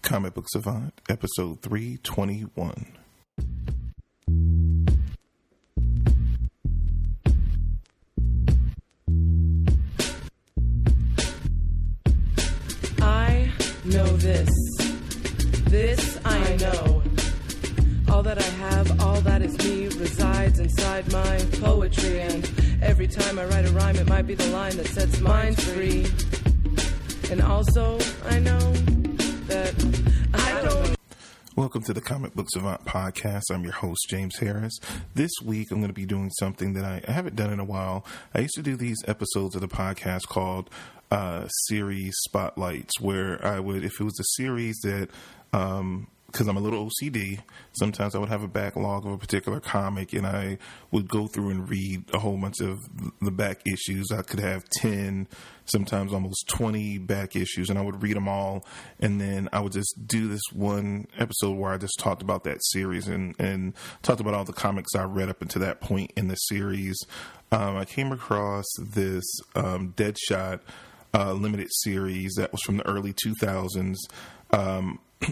Comic Book Savant, episode 321. I know this. This I know. All that I have, all that is me, resides inside my poetry. And every time I write a rhyme, it might be the line that sets minds free. And also, I know that I don't. Welcome to the Comic Book Savant podcast. I'm your host, James Harris. This week, I'm going to be doing something that I haven't done in a while. I used to do these episodes of the podcast called series spotlights, where I would, if it was a series that, because I'm a little OCD, sometimes I would have a backlog of a particular comic and I would go through and read a whole bunch of the back issues. I could have 10, sometimes almost 20 back issues, and I would read them all. And then I would just do this one episode where I just talked about that series and talked about all the comics I read up until that point in the series. I came across this Deadshot limited series that was from the early 2000s.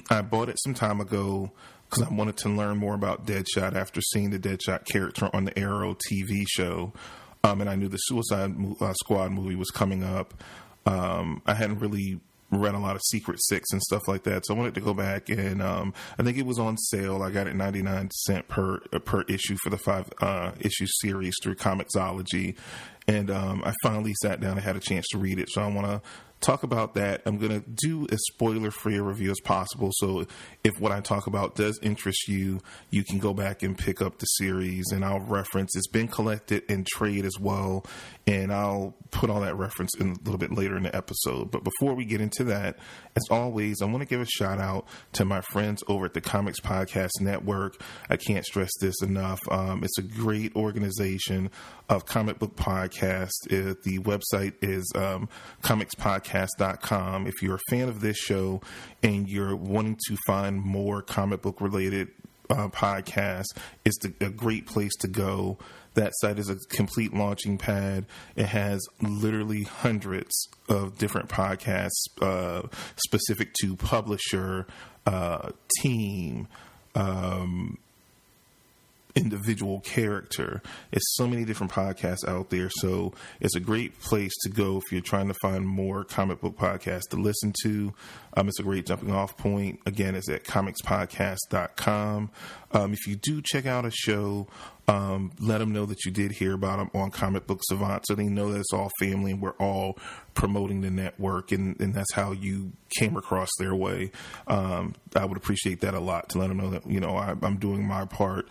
I bought it some time ago because I wanted to learn more about Deadshot after seeing the Deadshot character on the Arrow TV show. And I knew the Suicide Squad movie was coming up. I hadn't really read a lot of Secret Six and stuff like that, so I wanted to go back and I think it was on sale. I got it 99 cents per issue for the 5 issue series through Comixology, and I finally sat down and had a chance to read it. So I want to talk about that. I'm going to do as spoiler-free a review as possible, so if what I talk about does interest you, you can go back and pick up the series, and I'll reference. It's been collected in trade as well, and I'll put all that reference in a little bit later in the episode. But before we get into that, as always, I want to give a shout-out to my friends over at the Comics Podcast Network. I can't stress this enough. It's a great organization of comic book podcasts. The website is comicspodcast.com. If you're a fan of this show and you're wanting to find more comic book related podcasts, it's a great place to go. That site is a complete launching pad. It has literally hundreds of different podcasts specific to publisher, team, individual character. It's so many different podcasts out there, so it's a great place to go if you're trying to find more comic book podcasts to listen to. It's a great jumping off point. Again, it's at comicspodcast.com. If you do check out a show, let them know that you did hear about them on Comic Book Savant, so they know that it's all family and we're all promoting the network, and that's how you came across their way. I would appreciate that a lot, to let them know that, you know, I'm doing my part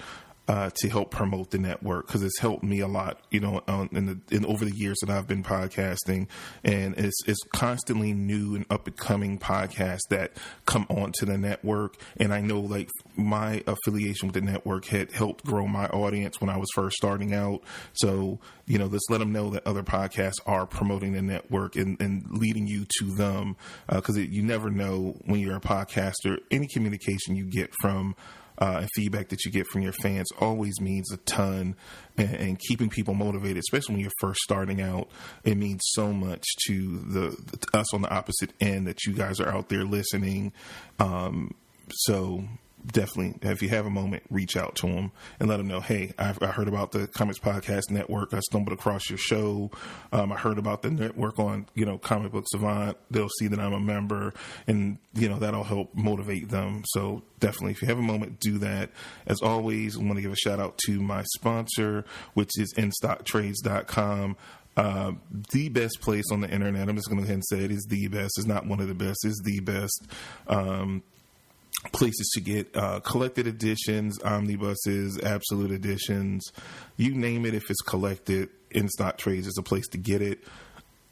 to help promote the network, because it's helped me a lot, you know, in over the years that I've been podcasting, and it's constantly new and up and coming podcasts that come onto the network. And I know, like, my affiliation with the network had helped grow my audience when I was first starting out. So, you know, let's let them know that other podcasts are promoting the network and leading you to them, because you never know when you're a podcaster. Any communication you get from and feedback that you get from your fans always means a ton, and keeping people motivated, especially when you're first starting out, it means so much to us on the opposite end, that you guys are out there listening. So definitely, if you have a moment, reach out to them and let them know, hey, I heard about the Comics Podcast Network. I stumbled across your show. I heard about the network on, you know, Comic Book Savant. They'll see that I'm a member, and, you know, that'll help motivate them. So definitely, if you have a moment, do that. As always, I want to give a shout out to my sponsor, which is InStockTrades.com. The best place on the internet. I'm just going to go ahead and say it is the best. It's not one of the best. It's the best. Places to get collected editions, omnibuses, absolute editions, you name it. If it's collected, In Stock Trades is a place to get it.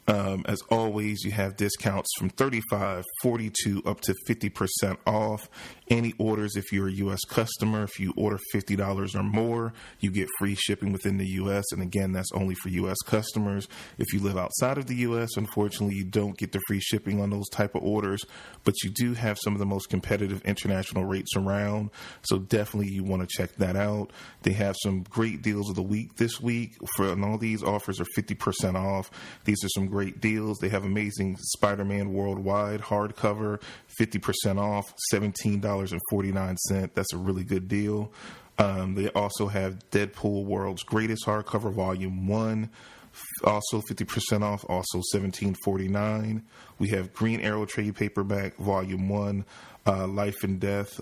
As always, you have discounts from 35%, 42%, up to 50% off. Any orders, if you're a U.S. customer, if you order $50 or more, you get free shipping within the U.S. And again, that's only for U.S. customers. If you live outside of the U.S., unfortunately, you don't get the free shipping on those type of orders, but you do have some of the most competitive international rates around. So definitely you want to check that out. They have some great deals of the week this week, and all these offers are 50% off. These are some great deals. They have Amazing Spider-Man Worldwide hardcover, 50% off, $17.49. That's a really good deal. They also have Deadpool World's Greatest hardcover, Volume 1, also 50% off, also $17.49. We have Green Arrow trade paperback, Volume 1, Life and Death,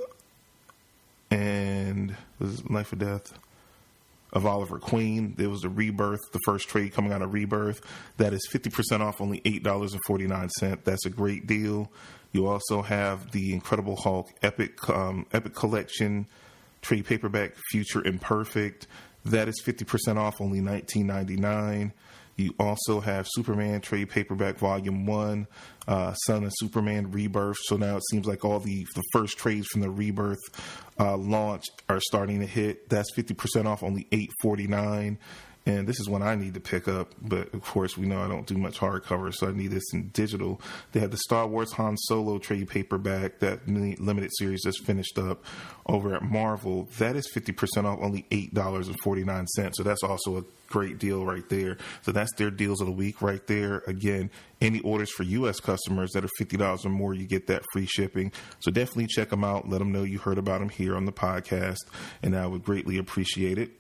and Life and Death of Oliver Queen. There was the Rebirth, the first trade coming out of Rebirth. That is 50% off, only $8.49. That's a great deal. You also have the Incredible Hulk Epic Collection trade paperback, Future Imperfect. That is 50% off, only $19.99. You also have Superman trade paperback volume 1, Son of Superman Rebirth. So now it seems like all the first trades from the Rebirth launch are starting to hit. That's 50% off, only $8.49. And this is one I need to pick up, but of course we know I don't do much hardcover, so I need this in digital. They have the Star Wars Han Solo trade paperback, that limited series that's finished up over at Marvel. That is 50% off, only $8.49. So that's also a great deal right there. So that's their deals of the week right there. Again, any orders for U.S. customers that are $50 or more, you get that free shipping. So definitely check them out. Let them know you heard about them here on the podcast, and I would greatly appreciate it.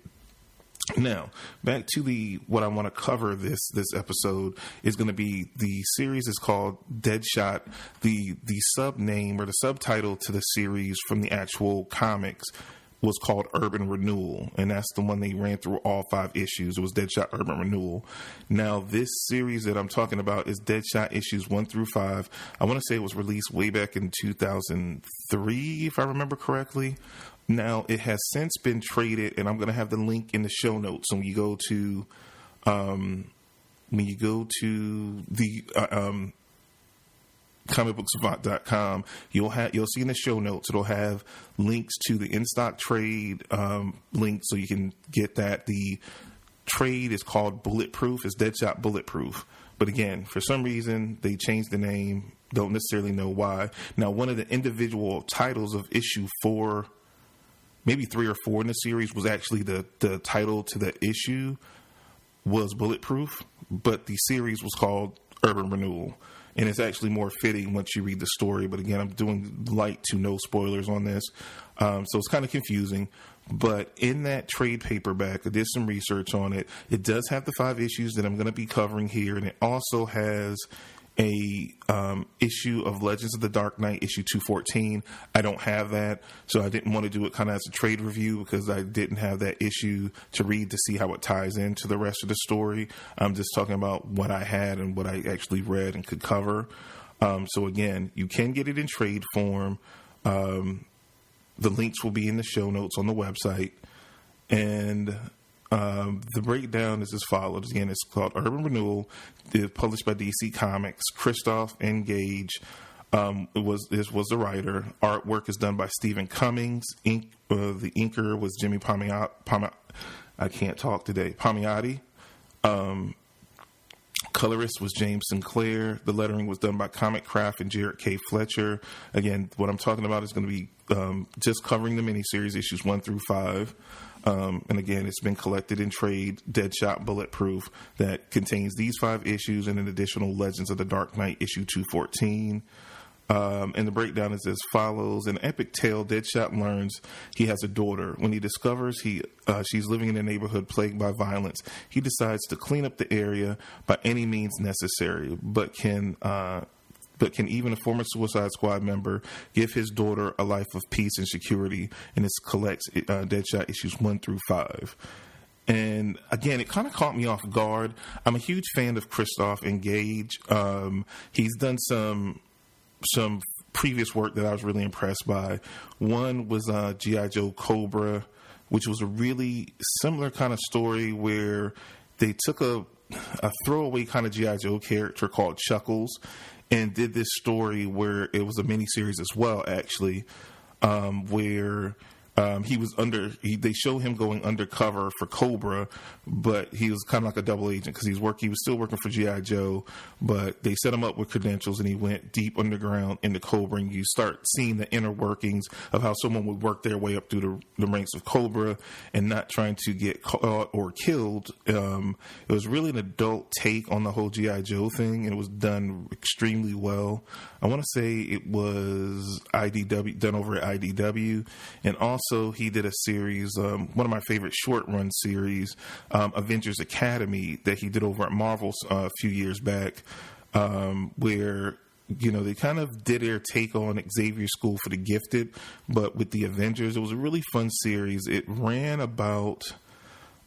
Now, back to what I want to cover this episode is going to be, the series is called Deadshot. The sub-name or the subtitle to the series from the actual comics was called Urban Renewal, and that's the one they ran through all 5 issues. It was Deadshot Urban Renewal. Now, this series that I'm talking about is Deadshot issues 1 through 5. I want to say it was released way back in 2003, if I remember correctly. Now, it has since been traded, and I'm going to have the link in the show notes. So when you go to the comicbooksavant.com, you'll see in the show notes, it'll have links to the in-stock trade link, so you can get that. The trade is called Bulletproof. It's Deadshot Bulletproof. But again, for some reason, they changed the name. Don't necessarily know why. Now, one of the individual titles of issue 4, maybe 3 or 4 in the series, was actually the title to the issue was Bulletproof, but the series was called Urban Renewal. And it's actually more fitting once you read the story. But again, I'm doing light to no spoilers on this. So it's kind of confusing. But in that trade paperback, I did some research on it. It does have the 5 issues that I'm going to be covering here. And it also has a issue of Legends of the Dark Knight, issue 214. I don't have that, so I didn't want to do it kind of as a trade review because I didn't have that issue to read to see how it ties into the rest of the story. I'm just talking about what I had and what I actually read and could cover. So again, you can get it in trade form. The links will be in the show notes on the website. And the breakdown is as follows. Again, it's called Urban Renewal. It's published by DC Comics. Christoph and Gage was the writer. Artwork is done by Stephen Cummings. The inker was Jimmy Palmiotti. Colorist was James Sinclair. The lettering was done by Comic Craft and Jared K. Fletcher. Again, what I'm talking about is going to be just covering the miniseries issues 1 through 5. And again, it's been collected in trade, Deadshot Bulletproof, that contains these 5 issues and an additional Legends of the Dark Knight issue 214. And the breakdown is as follows. In an epic tale, Deadshot learns he has a daughter. When he discovers she's living in a neighborhood plagued by violence, he decides to clean up the area by any means necessary, but can even a former Suicide Squad member give his daughter a life of peace and security? And this collects Deadshot issues 1 through 5. And again, it kind of caught me off guard. I'm a huge fan of Christoph and Gage. He's done some previous work that I was really impressed by. One was G.I. Joe Cobra, which was a really similar kind of story where they took a throwaway kind of G.I. Joe character called Chuckles and did this story where it was a miniseries as well, actually, where He was they show him going undercover for Cobra, but he was kind of like a double agent because he was still working for G.I. Joe, but they set him up with credentials and he went deep underground into Cobra, and you start seeing the inner workings of how someone would work their way up through the ranks of Cobra and not trying to get caught or killed. It was really an adult take on the whole G.I. Joe thing, and it was done extremely well. I want to say it was done over at IDW, and also he did a series, one of my favorite short run series, Avengers Academy, that he did over at Marvel a few years back, where they kind of did their take on Xavier School for the Gifted, but with the Avengers. It was a really fun series. It ran about,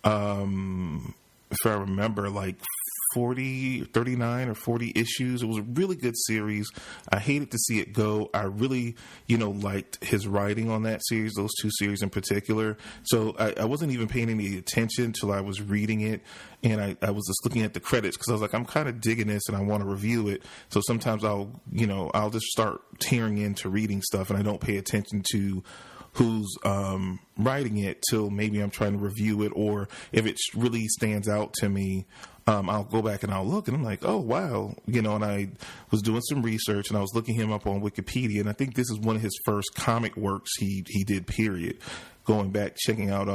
if I remember, like 39 or 40 issues. It was a really good series. I hated to see it go. I really, liked his writing on that series, those two series in particular. So I wasn't even paying any attention until I was reading it. And I was just looking at the credits because I was like, I'm kind of digging this and I want to review it. So sometimes I'll just start tearing into reading stuff and I don't pay attention to who's writing it till maybe I'm trying to review it, or if it really stands out to me, I'll go back and I'll look and I'm like, oh, wow. And I was doing some research and I was looking him up on Wikipedia, and I think this is one of his first comic works he did, period. Going back, checking out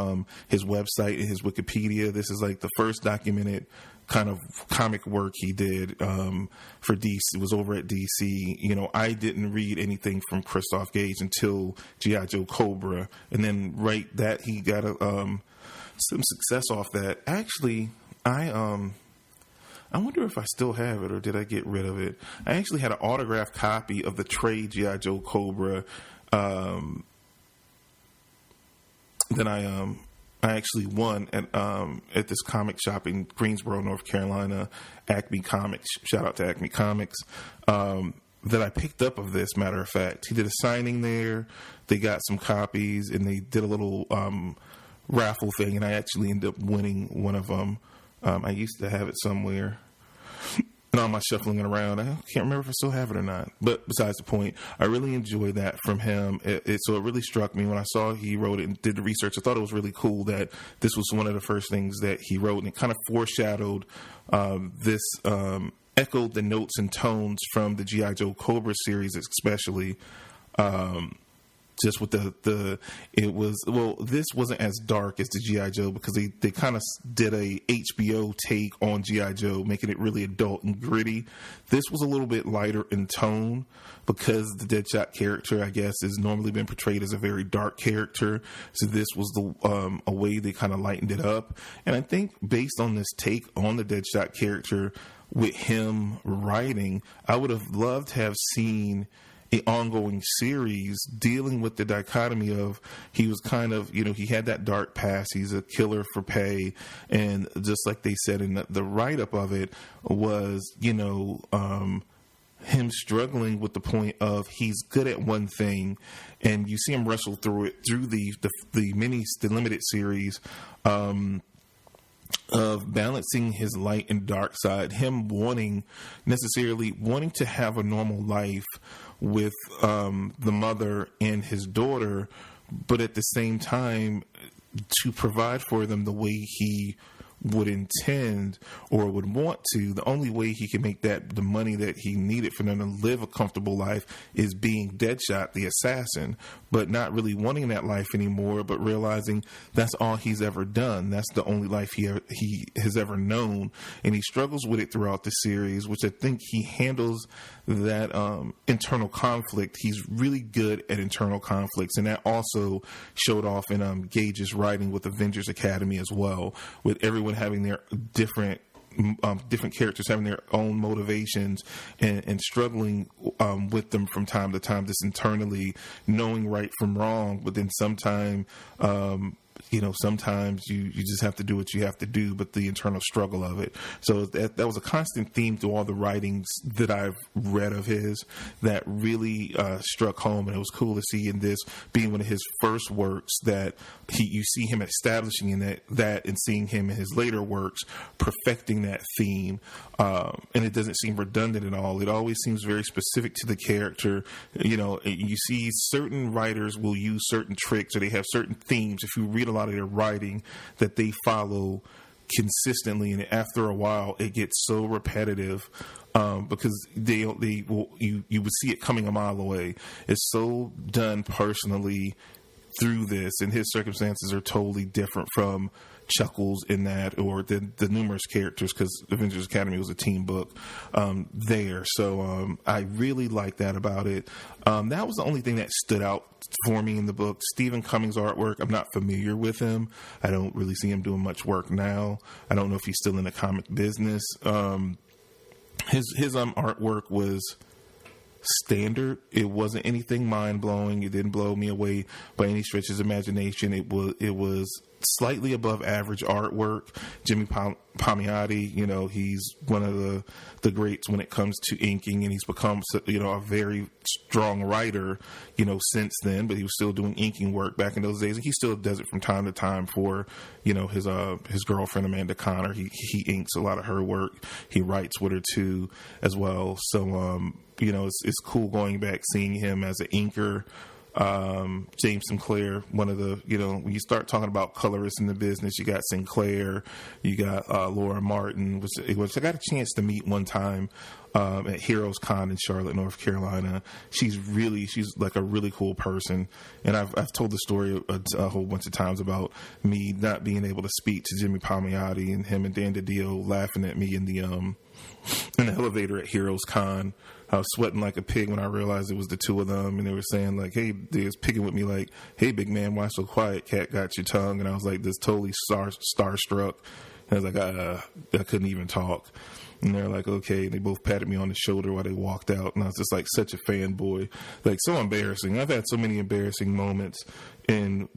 his website and his Wikipedia, this is like the first documented kind of comic work he did for DC. It was over at DC. I didn't read anything from Christoph Gage until G.I. Joe Cobra, and then he got some success off that. Actually, I wonder if I still have it or did I get rid of it. I actually had an autographed copy of the trade G.I. Joe Cobra that I actually won at this comic shop in Greensboro, North Carolina, Acme Comics. Shout out to Acme Comics. That I picked up of this, matter of fact. He did a signing there. They got some copies, and they did a little raffle thing, and I actually ended up winning one of them. I used to have it somewhere. And all my shuffling it around, I can't remember if I still have it or not. But besides the point, I really enjoyed that from him. So it really struck me when I saw he wrote it and did the research. I thought it was really cool that this was one of the first things that he wrote, and it kind of foreshadowed this, echoed the notes and tones from the G.I. Joe Cobra series, especially. Just with this wasn't as dark as the G.I. Joe because they kind of did a HBO take on G.I. Joe, making it really adult and gritty. This was a little bit lighter in tone because the Deadshot character, I guess, has normally been portrayed as a very dark character. So this was a way they kind of lightened it up. And I think based on this take on the Deadshot character with him writing, I would have loved to have seen an ongoing series dealing with the dichotomy of he was kind of, he had that dark past. He's a killer for pay. And just like they said in the write-up of it was, him struggling with the point of he's good at one thing, and you see him wrestle through it through the limited series, of balancing his light and dark side, him wanting to have a normal life with the mother and his daughter, but at the same time to provide for them the way he would intend or would want to. The only way he can make the money that he needed for them to live a comfortable life is being Deadshot, the assassin, but not really wanting that life anymore, but realizing that's all he's ever done. That's the only life he has ever known. And he struggles with it throughout the series, which I think he handles that internal conflict. He's really good at internal conflicts, and that also showed off in Gage's writing with Avengers Academy as well, with everyone having their different characters having their own motivations and struggling with them from time to time, just internally knowing right from wrong, but then sometime sometimes you just have to do what you have to do, but the internal struggle of it. So that was a constant theme through all the writings that I've read of his that really struck home. And it was cool to see in this being one of his first works that you see him establishing in that and seeing him in his later works perfecting that theme. And it doesn't seem redundant at all. It always seems very specific to the character. You see certain writers will use certain tricks, or they have certain themes. If you read a lot of their writing, that they follow consistently, and after a while, it gets so repetitive because you would see it coming a mile away. It's so done personally through this, and his circumstances are totally different from Chuckles in that, or the numerous characters, because Avengers Academy was a team book there. So I really like that about it. That was the only thing that stood out for me in the book. Stephen Cummings' artwork, I'm not familiar with him. I don't really see him doing much work now. I don't know if he's still in the comic business. His artwork was standard. It wasn't anything mind-blowing. It didn't blow me away by any stretch of imagination. It was slightly above average artwork. Jimmy Palmiotti, he's one of the greats when it comes to inking, and he's become a very strong writer since then, but he was still doing inking work back in those days, and he still does it from time to time for his girlfriend Amanda Connor. He inks a lot of her work. He writes with her too as well. So it's cool going back, seeing him as an inker. James Sinclair, one of the, when you start talking about colorists in the business, you got Sinclair, you got Laura Martin, which I got a chance to meet one time at Heroes Con in Charlotte, North Carolina. She's like a really cool person, and I've told the story a whole bunch of times about me not being able to speak to Jimmy Palmiotti, and him and Dan DiDio laughing at me in the elevator at Heroes Con. I was sweating like a pig when I realized it was the two of them, and they were saying like, "Hey," they was picking with me like, "Hey, big man, why so quiet? Cat got your tongue." And I was like, this totally starstruck. And I was like, I couldn't even talk. And they're like, "Okay." And they both patted me on the shoulder while they walked out, and I was just like such a fanboy, like so embarrassing. I've had so many embarrassing moments in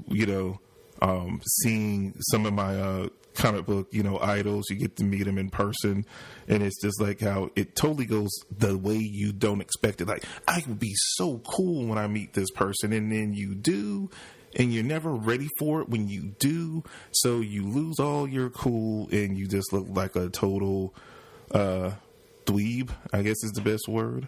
seeing some of my comic book idols. You get to meet them in person, and it's just like how it totally goes the way you don't expect it. Like, I would be so cool when I meet this person, and then you do, and you're never ready for it when you do, so you lose all your cool and you just look like a total dweeb, I guess is the best word,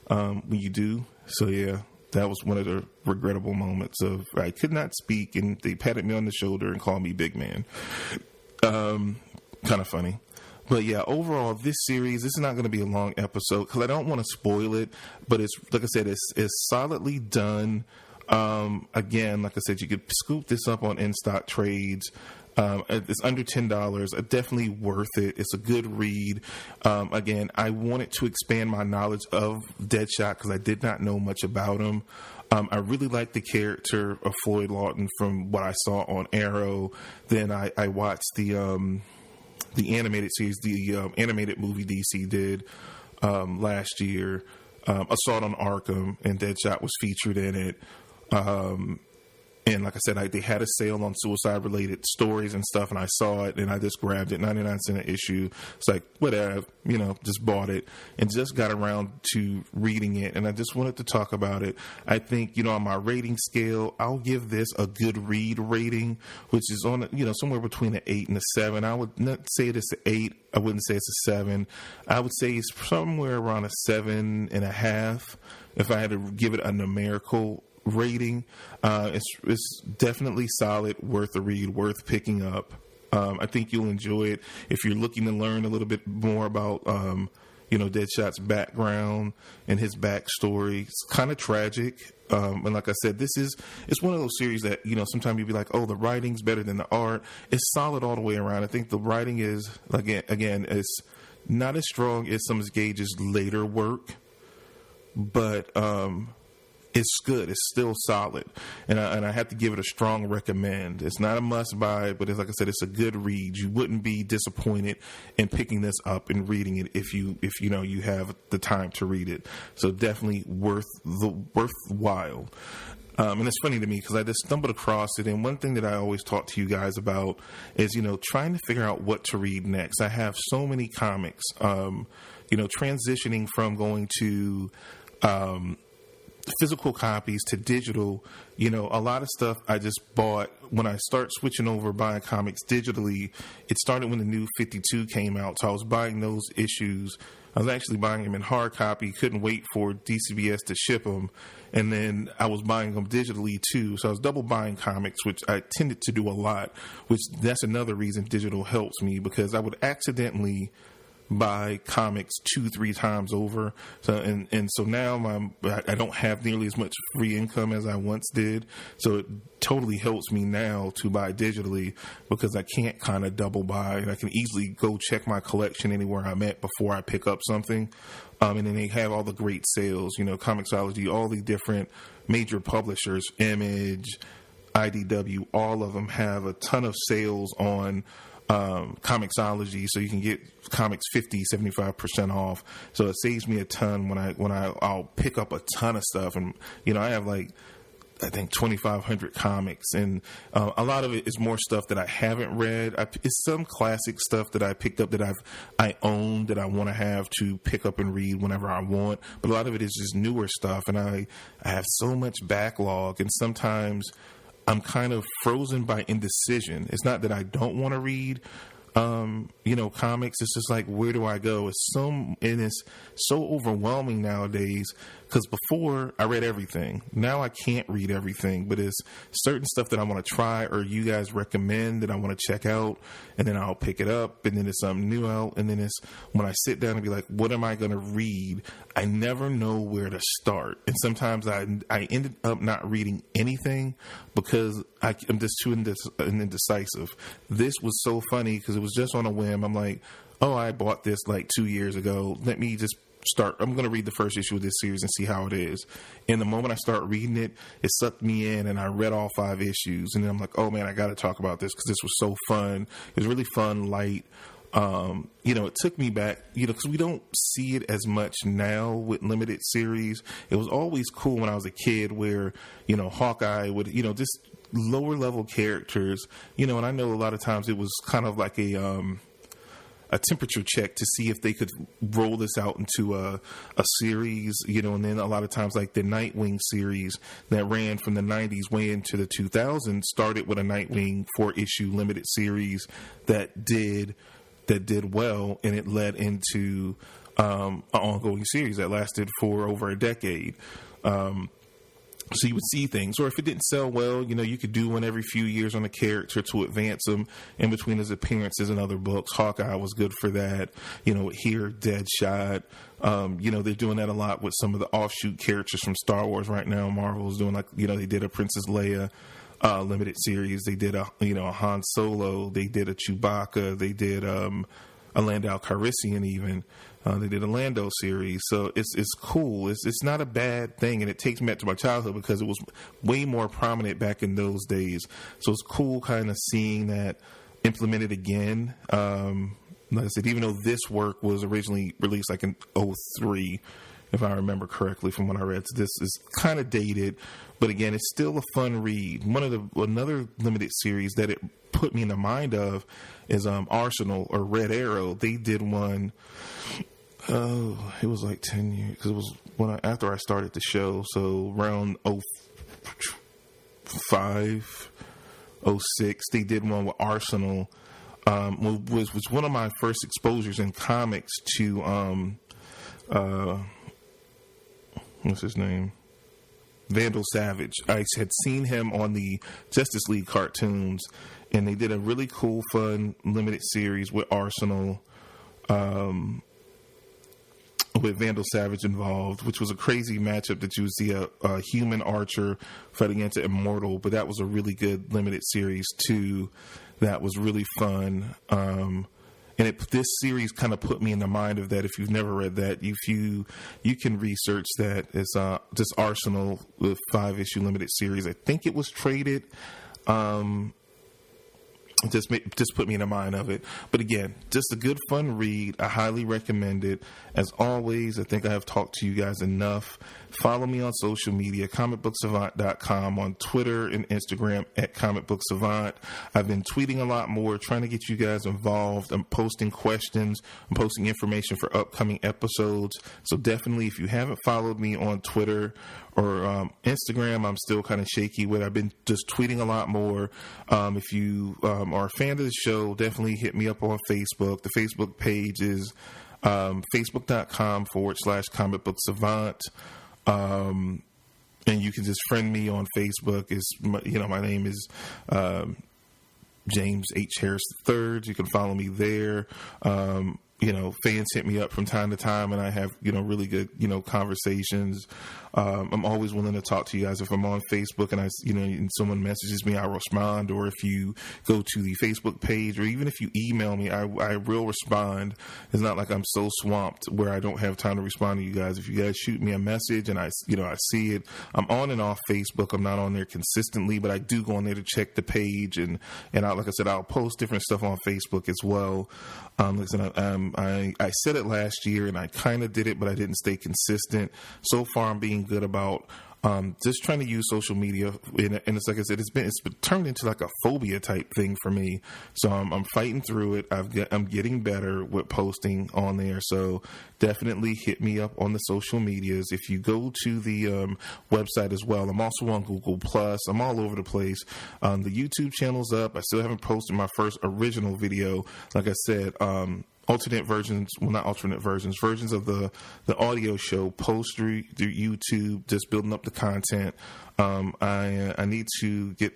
when you do. So yeah, that was one of the regrettable moments of I could not speak, and they patted me on the shoulder and called me big man. Kind of funny. But yeah, overall, this series, this is not going to be a long episode because I don't want to spoil it, but it's, like I said, it's solidly done. Again, like I said, you could scoop this up on in-stock trades. It's under $10. Definitely worth it. It's a good read. Again, I wanted to expand my knowledge of Deadshot because I did not know much about him. I really like the character of Floyd Lawton from what I saw on Arrow. Then I watched the animated series, the animated movie DC did last year, Assault on Arkham, and Deadshot was featured in it. And like I said, they had a sale on suicide-related stories and stuff, and I saw it, and I just grabbed it, 99 cents an issue. It's like, whatever, just bought it, and just got around to reading it, and I just wanted to talk about it. I think, on my rating scale, I'll give this a good read rating, which is on, somewhere between an 8 and a 7. I would not say it's an 8. I wouldn't say it's a 7. I would say it's somewhere around a 7.5 if I had to give it a numerical rating. It's definitely solid, worth a read, worth picking up. I think you'll enjoy it if you're looking to learn a little bit more about Deadshot's background and his backstory. It's kind of tragic, and like I said, it's one of those series that sometimes you'll be like, oh, the writing's better than the art. It's solid all the way around. I think the writing is again it's not as strong as some of Gage's later work, but it's good. It's still solid, and I have to give it a strong recommend. It's not a must buy, but like I said, it's a good read. You wouldn't be disappointed in picking this up and reading it if you have the time to read it. So definitely worthwhile. And it's funny to me because I just stumbled across it. And one thing that I always talk to you guys about is, trying to figure out what to read next. I have so many comics, transitioning from going to physical copies to digital. A lot of stuff I just bought when I start switching over buying comics digitally. It started when the new 52 came out. So I was buying those issues. I was actually buying them in hard copy, couldn't wait for DCBS to ship them. And then I was buying them digitally too. So I was double buying comics, which I tended to do a lot, which that's another reason digital helps me, because I would accidentally buy comics 2-3 times over. So and so now I don't have nearly as much free income as I once did. So it totally helps me now to buy digitally, because I can't kind of double buy, and I can easily go check my collection anywhere I'm at before I pick up something. And then they have all the great sales, Comixology, all the different major publishers, Image, IDW, all of them have a ton of sales on Comixology, so you can get comics 50-75% off. So it saves me a ton when I'll pick up a ton of stuff. And I have I think 2,500 comics, and a lot of it is more stuff that I haven't read. It's some classic stuff that I picked up that I own, that I want to have to pick up and read whenever I want. But a lot of it is just newer stuff, and I have so much backlog, and sometimes I'm kind of frozen by indecision. It's not that I don't want to read, comics. It's just like, where do I go? It's so overwhelming nowadays, because before I read everything. Now I can't read everything, but it's certain stuff that I want to try or you guys recommend that I want to check out, and then I'll pick it up, and then it's something new out, and then it's when I sit down and be like, what am I going to read? I never know where to start, and sometimes I ended up not reading anything because I'm just too indecisive. This was so funny because it was just on a whim. I'm like, oh, I bought this 2 years ago. Let me just start. I'm going to read the first issue of this series and see how it is. And the moment I start reading it, it sucked me in, and I read all 5 issues. And then I'm like, oh man, I got to talk about this because this was so fun. It was really fun, light. It took me back, because we don't see it as much now with limited series. It was always cool when I was a kid where, Hawkeye would, just lower level characters, and I know a lot of times it was kind of like a temperature check to see if they could roll this out into a series, and then a lot of times like the Nightwing series that ran from the 90s way into the 2000s started with a Nightwing 4-issue limited series that did well, and it led into an ongoing series that lasted for over a decade. So you would see things, or if it didn't sell well, you could do one every few years on a character to advance them in between his appearances in other books. Hawkeye was good for that. Here, Deadshot. They're doing that a lot with some of the offshoot characters from Star Wars right now. Marvel's doing they did a Princess Leia limited series. They did a Han Solo. They did a Chewbacca. They did a Lando Calrissian even. They did a Lando series. So it's cool. It's not a bad thing, and it takes me back to my childhood because it was way more prominent back in those days. So it's cool kind of seeing that implemented again. Like I said, even though this work was originally released in 2003, if I remember correctly from what I read. So this is kind of dated, but again, it's still a fun read. Another limited series that it put me in the mind of is Arsenal or Red Arrow. They did one. It was 10 years because it was after I started the show. So around 05, 06, they did one with Arsenal. Was one of my first exposures in comics to what's his name? Vandal Savage. I had seen him on the Justice League cartoons, and they did a really cool, fun limited series with Arsenal, with Vandal Savage involved, which was a crazy matchup that you would see a human archer fighting against an immortal. But that was a really good limited series too. That was really fun. And this series kind of put me in the mind of that. If you've never read that, you can research that. It's just Arsenal, the 5-issue limited series. I think it was traded. just put me in the mind of it. But again, just a good, fun read. I highly recommend it. As always, I think I have talked to you guys enough. Follow me on social media, comicbooksavant.com, on Twitter and Instagram at comicbooksavant. I've been tweeting a lot more, trying to get you guys involved. I'm posting questions. I'm posting information for upcoming episodes. So definitely, if you haven't followed me on Twitter or Instagram, I'm still kind of shaky with. I've been just tweeting a lot more. If you are a fan of the show, definitely hit me up on Facebook. The Facebook page is facebook.com/comicbooksavant. And you can just friend me on Facebook. My name is James H. Harris III. You can follow me there. Fans hit me up from time to time, and I have, really good, conversations. I'm always willing to talk to you guys. If I'm on Facebook and and someone messages me, I'll respond. Or if you go to the Facebook page, or even if you email me, I will respond. It's not like I'm so swamped where I don't have time to respond to you guys. If you guys shoot me a message and I see it, I'm on and off Facebook. I'm not on there consistently, but I do go on there to check the page. And like I said, I'll post different stuff on Facebook as well. Like I said it last year, and I kind of did it, but I didn't stay consistent. So far, I'm being good about just trying to use social media, and it's like I said, it's been turned into like a phobia type thing for me. So I'm fighting through it. I'm getting better with posting on there. So definitely hit me up on the social medias. If you go to the website as well, I'm also on Google Plus. I'm all over the place. The YouTube channel's up. I still haven't posted my first original video. Like I said, versions of the audio show post through YouTube, just building up the content. I need to get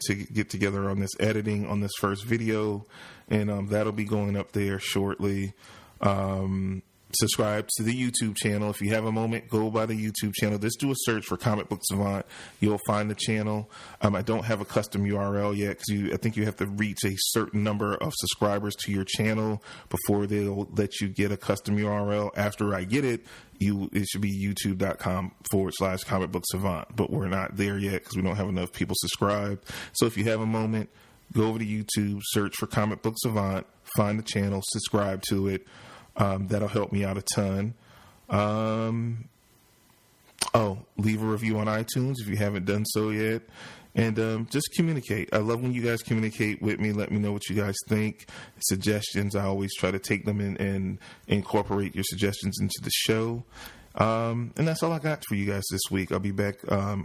together on this editing on this first video, and that'll be going up there shortly. Subscribe to the YouTube channel. If you have a moment, go by the YouTube channel. Just do a search for Comic Book Savant. You'll find the channel. I don't have a custom URL yet, because I think you have to reach a certain number of subscribers to your channel before they'll let you get a custom URL. After I get it, it should be youtube.com/Comic Book Savant. But we're not there yet because we don't have enough people subscribed. So if you have a moment, go over to YouTube, search for Comic Book Savant, find the channel, subscribe to it. That'll help me out a ton. Leave a review on iTunes if you haven't done so yet. And just communicate. I love when you guys communicate with me. Let me know what you guys think. Suggestions, I always try to take them and incorporate your suggestions into the show. And that's all I got for you guys this week. I'll be back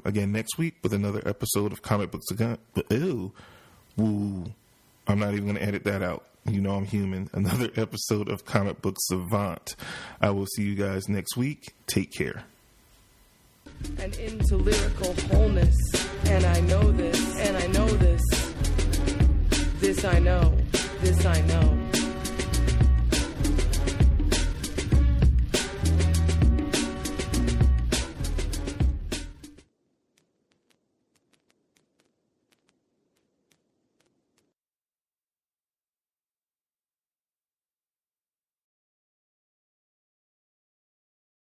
again next week with another episode of Comic Book Savant. I'm not even going to edit that out. I'm human. Another episode of Comic Book Savant. I will see you guys next week. Take care. And into lyrical wholeness, and